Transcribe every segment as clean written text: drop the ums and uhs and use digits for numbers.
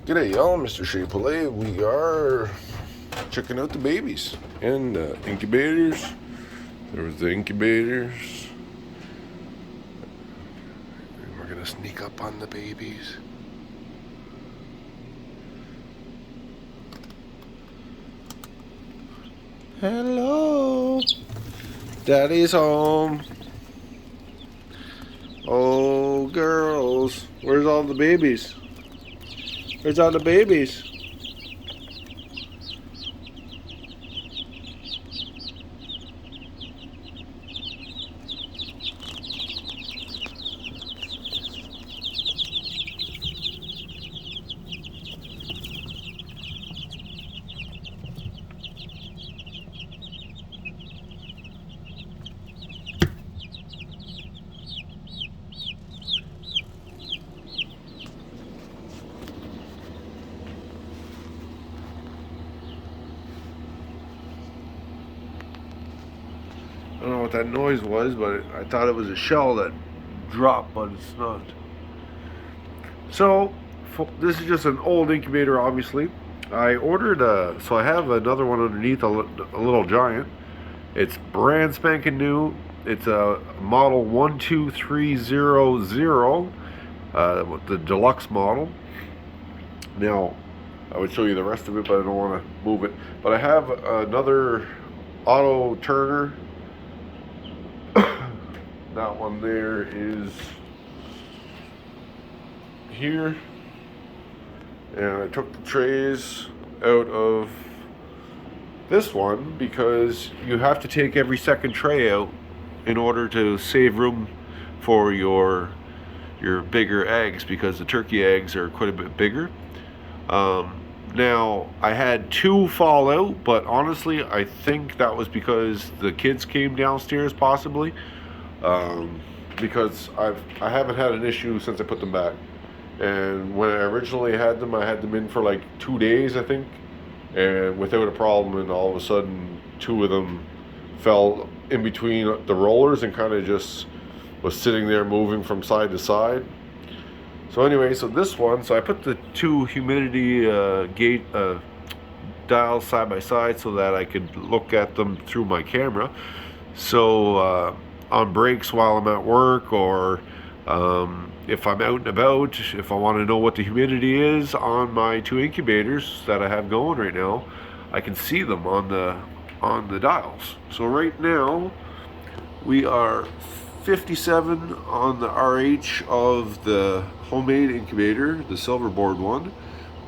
G'day y'all, Mr. Shapelay. We are checking out the babies and the incubators. There was the incubators. And we're gonna sneak up on the babies. Hello. Daddy's home. Oh, girls. Where's all the babies? Where's all the babies? I don't know what that noise was, but I thought it was a shell that dropped, but it's not. So, this is just an old incubator, obviously. I ordered so I have another one underneath, a little giant. It's brand spanking new. It's a model 12300, the deluxe model. Now, I would show you the rest of it, but I don't want to move it. But I have another auto turner. That one there is here, and I took the trays out of this one because you have to take every second tray out in order to save room for your bigger eggs, because the turkey eggs are quite a bit bigger. Now, I had two fall out, but honestly I think that was because the kids came downstairs, possibly. Because I haven't had an issue since I put them back. And when I originally had them, I had them in for like 2 days, I think, and without a problem. And all of a sudden, two of them fell in between the rollers and kind of just was sitting there moving from side to side. So anyway, so this one, so I put the two humidity gauge dials side by side so that I could look at them through my camera. So on breaks while I'm at work, or if I'm out and about, if I want to know what the humidity is on my two incubators that I have going right now, I can see them on the dials. So right now we are 57 on the RH of the homemade incubator, the silver board one.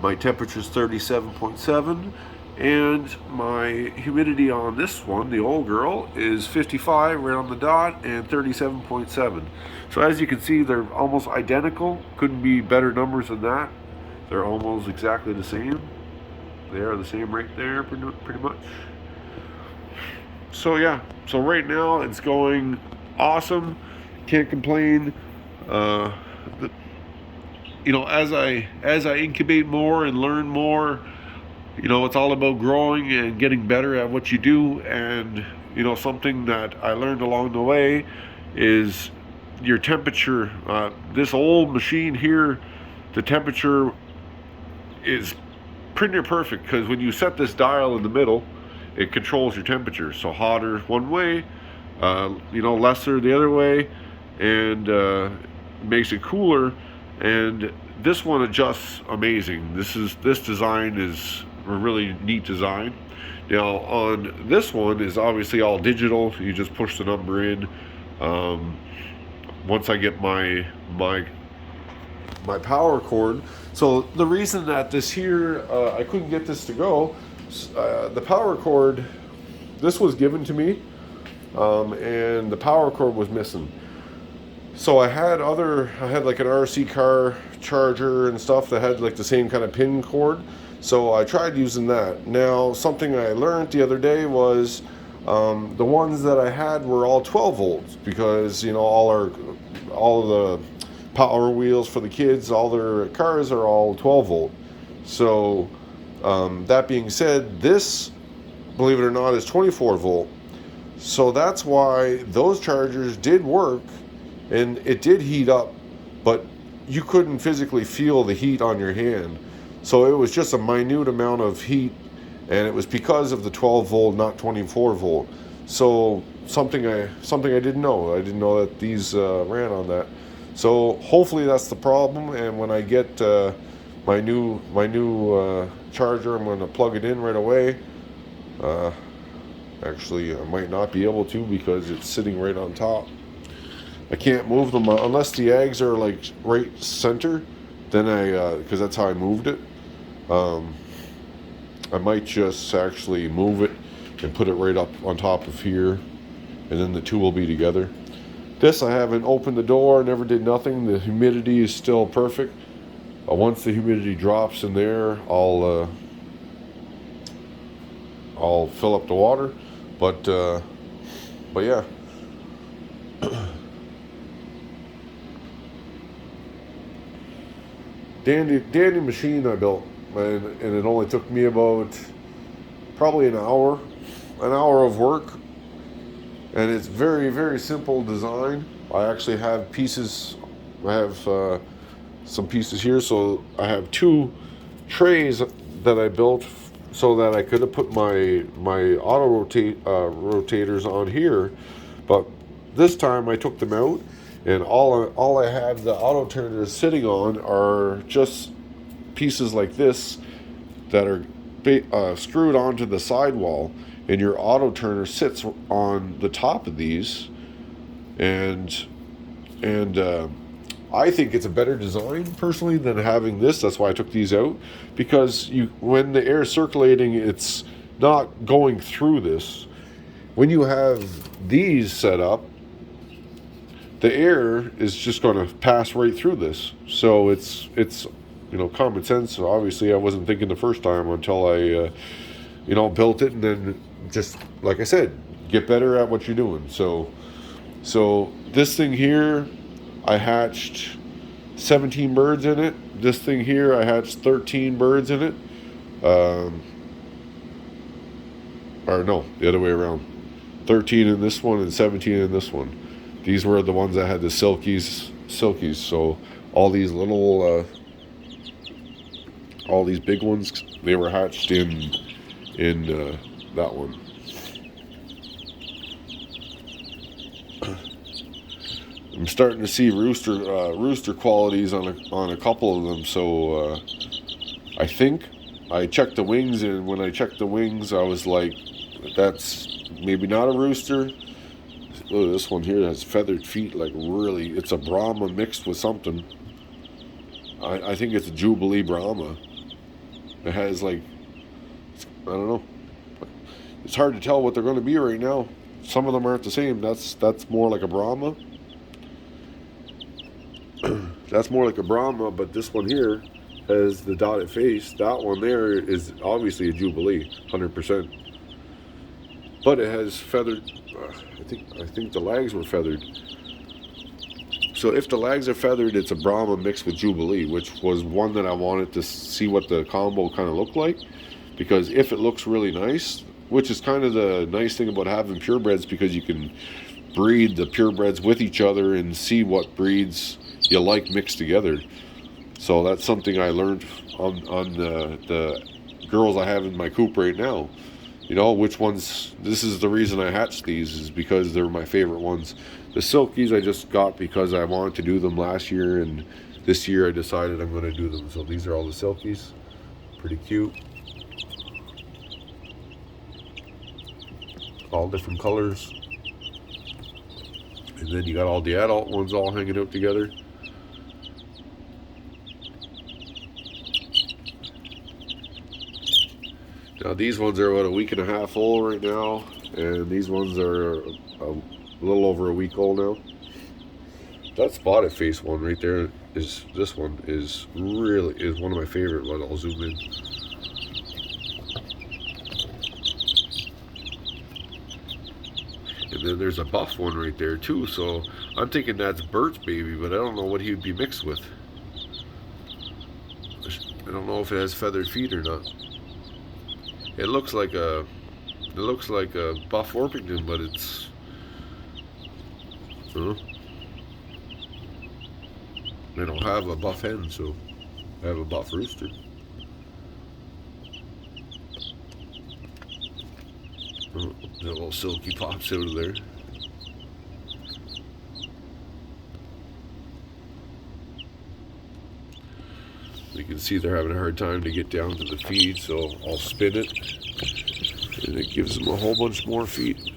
My temperature is 37.7. And my humidity on this one, the old girl, is 55 right on the dot, and 37.7. So as you can see, they're almost identical. Couldn't be better numbers than that. They're almost exactly the same. They are the same right there, pretty much. So yeah, so right now it's going awesome. Can't complain. As I incubate more and learn more, it's all about growing and getting better at what you do. And something that I learned along the way is your temperature. This old machine here, the temperature is pretty near perfect, because when you set this dial in the middle, it controls your temperature. So hotter one way, lesser the other way, and makes it cooler. And this one adjusts amazing. This design is a really neat design. Now on this one is obviously all digital. You just push the number in. Once I get my power cord. So the reason that this here, I couldn't get this to go, the power cord, this was given to me, and the power cord was missing. So I had like an RC car charger and stuff that had like the same kind of pin cord. So I tried using that. Now, something I learned the other day was the ones that I had were all 12 volts, because all of the power wheels for the kids, all their cars are all 12 volt. So that being said, this, believe it or not, is 24 volt. So that's why those chargers did work, and it did heat up, but you couldn't physically feel the heat on your hand. So it was just a minute amount of heat, and it was because of the 12 volt, not 24 volt. So something I didn't know. I didn't know that these ran on that. So hopefully that's the problem. And when I get my new charger, I'm going to plug it in right away. Actually, I might not be able to because it's sitting right on top. I can't move them unless the eggs are like right center. Then because that's how I moved it. I might just actually move it and put it right up on top of here, and then the two will be together. This, I haven't opened the door, never did nothing. The humidity is still perfect. Once the humidity drops in there, I'll fill up the water. But yeah. Dandy machine I built, and it only took me about probably an hour of work, and it's very, very simple design. I actually have pieces. I have some pieces here, so I have two trays that I built so that I could have put my auto rotators on here, but this time I took them out, and all I have the auto turners sitting on are just pieces like this that are screwed onto the sidewall, and your auto turner sits on the top of these, and I think it's a better design personally than having this. That's why I took these out, because when the air is circulating, it's not going through this. When you have these set up, the air is just going to pass right through this. So it's common sense. So obviously I wasn't thinking the first time until I built it, and then just like I said, get better at what you're doing. So this thing here, I hatched 17 birds in it. This thing here, I hatched 13 birds in it. Or no, the other way around. 13 in this one and 17 in this one. These were the ones that had the Silkies. So all these little, all these big ones, they were hatched in that one. I'm starting to see rooster qualities on a couple of them. So I think I checked the wings, and when I checked the wings, I was like, that's maybe not a rooster. Oh, this one here has feathered feet, like really. It's a Brahma mixed with something. I think it's a Jubilee Brahma. It has like, I don't know. It's hard to tell what they're going to be right now. Some of them aren't the same. That's more like a Brahma. That's more like a Brahma, but this one here has the dotted face. That one there is obviously a Jubilee, 100%. But it has feathered. I think the legs were feathered. So if the legs are feathered, it's a Brahma mixed with Jubilee, which was one that I wanted to see what the combo kind of looked like. Because if it looks really nice, which is kind of the nice thing about having purebreds, because you can breed the purebreds with each other and see what breeds you like mixed together. So that's something I learned on the girls I have in my coop right now. Which ones, this is the reason I hatched these, is because they're my favorite ones. The Silkies I just got because I wanted to do them last year, and this year I decided I'm going to do them. So these are all the Silkies. Pretty cute. All different colors. And then you got all the adult ones all hanging out together. Now these ones are about a week and a half old right now, and these ones are a little over a week old now. That spotted face one right there this one is one of my favorite ones. I'll zoom in. And then there's a buff one right there too, so I'm thinking that's Bert's baby, but I don't know what he would be mixed with. I don't know if it has feathered feet or not. It looks like a buff Orpington, but it's they don't have a buff hen, so I have a buff rooster. The little Silky pops out of there. You can see they're having a hard time to get down to the feed, so I'll spin it, and it gives them a whole bunch more feed.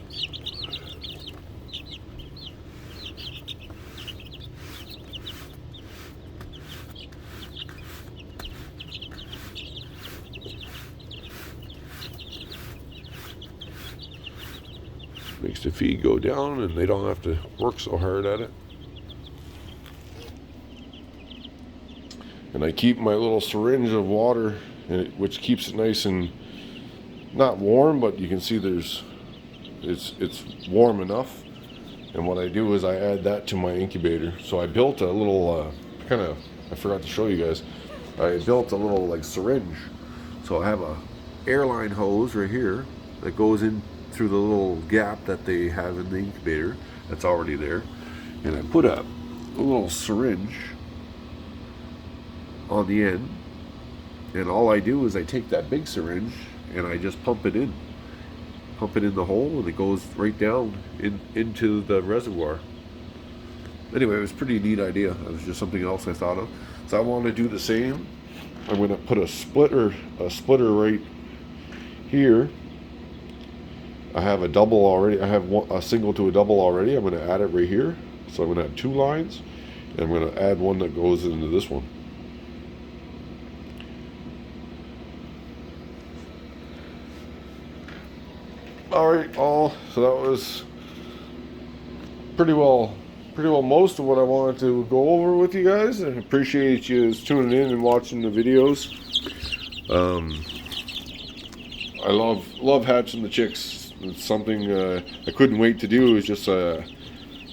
Makes the feed go down, and they don't have to work so hard at it. And I keep my little syringe of water, which keeps it nice and not warm, but you can see it's warm enough. And what I do is I add that to my incubator. So I built a little I forgot to show you guys. I built a little like syringe. So I have a airline hose right here that goes in through the little gap that they have in the incubator that's already there, and I put a little syringe on the end, and all I do is I take that big syringe and I just pump it in the hole, and it goes right down into the reservoir. Anyway, it was a pretty neat idea. It was just something else I thought of. So I want to do the same. I'm going to put a splitter right here. I have a double already. I have a single to a double already. I'm going to add it right here. So I'm going to add 2 lines, and I'm going to add one that goes into this one. Alright, so that was pretty well most of what I wanted to go over with you guys. I appreciate you tuning in and watching the videos. I love hatching the chicks. It's something I couldn't wait to do. It's just it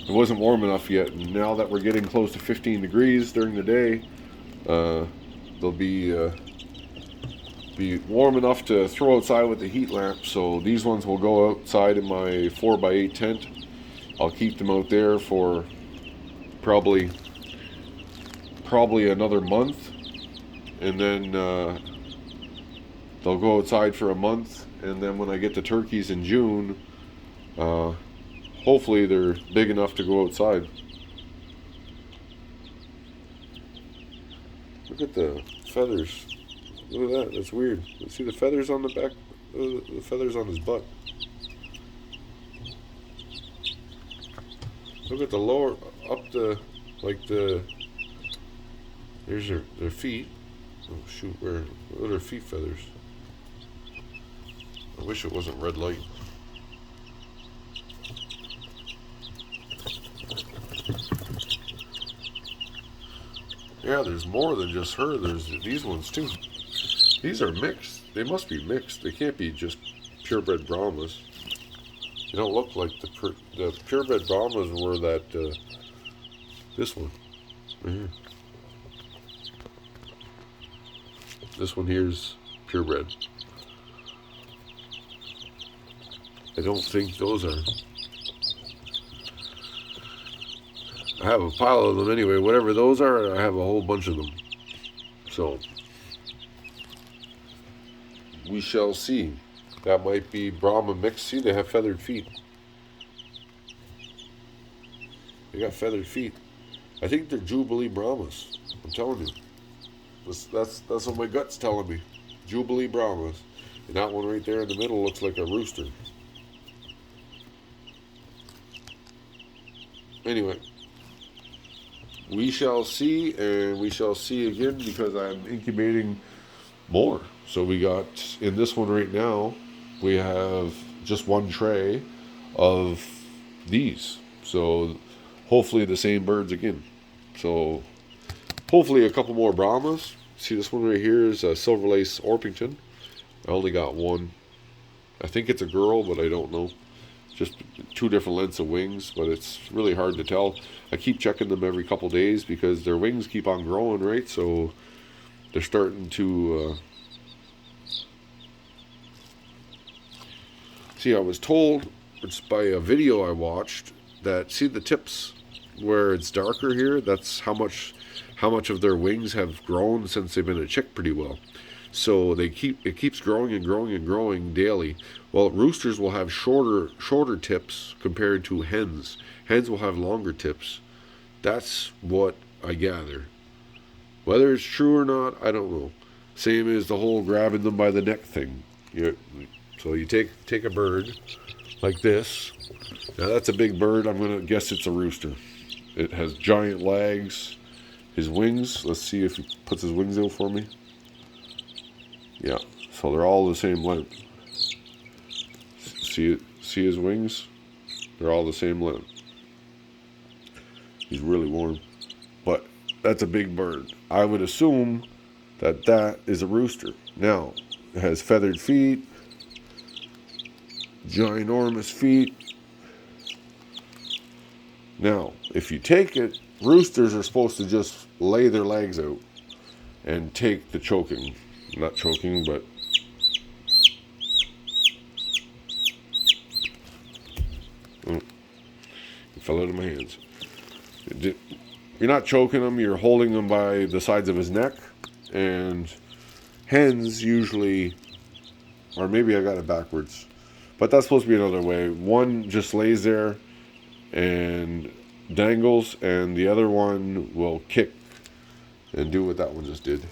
wasn't warm enough yet, and now that we're getting close to 15 degrees during the day, they'll be warm enough to throw outside with the heat lamp. So these ones will go outside in my 4x8 tent. I'll keep them out there for probably another month, and then they'll go outside for a month, and then when I get the turkeys in June, hopefully they're big enough to go outside. Look at the feathers. Look at that. That's weird. See the feathers on the back? The feathers on his butt. Look at the lower, there's their feet. Oh shoot, where are their feet feathers? I wish it wasn't red light. Yeah, there's more than just her. There's these ones too. These are mixed. They must be mixed. They can't be just purebred Brahmas. They don't look like the purebred Brahmas were that, this one. Right here. This one here's purebred. I don't think those are. I have a pile of them anyway. Whatever those are, I have a whole bunch of them. So, we shall see. That might be Brahma mixed. See, they have feathered feet. They got feathered feet. I think they're Jubilee Brahmas. I'm telling you. That's what my gut's telling me. Jubilee Brahmas. And that one right there in the middle looks like a rooster. Anyway. We shall see, and we shall see again, because I'm incubating more. So we got, in this one right now, we have just one tray of these. So hopefully the same birds again. So hopefully a couple more Brahmas. See, this one right here is a Silver Lace Orpington. I only got one. I think it's a girl, but I don't know. Just 2 different lengths of wings, but it's really hard to tell. I keep checking them every couple days because their wings keep on growing, right? So they're starting to... See, I was told, it's by a video I watched, that, see the tips where it's darker here? That's how much of their wings have grown since they've been a chick pretty well. So it keeps growing and growing and growing daily. Well, roosters will have shorter tips compared to hens. Hens will have longer tips. That's what I gather. Whether it's true or not, I don't know. Same as the whole grabbing them by the neck thing. So you take a bird like this. Now that's a big bird. I'm gonna guess it's a rooster. It has giant legs. His wings. Let's see if he puts his wings out for me. Yeah. So they're all the same length. See his wings? They're all the same length. He's really warm. But that's a big bird. I would assume that is a rooster. Now, it has feathered feet, ginormous feet. Now, if you take it, roosters are supposed to just lay their legs out and take the choking. Not choking, but it fell out of my hands. You're not choking them, you're holding them by the sides of his neck. And hens usually, or maybe I got it backwards, but that's supposed to be another way. One just lays there and dangles, and the other one will kick and do what that one just did.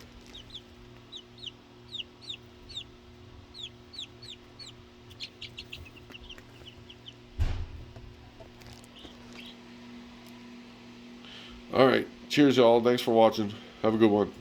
All right. Cheers, y'all. Thanks for watching. Have a good one.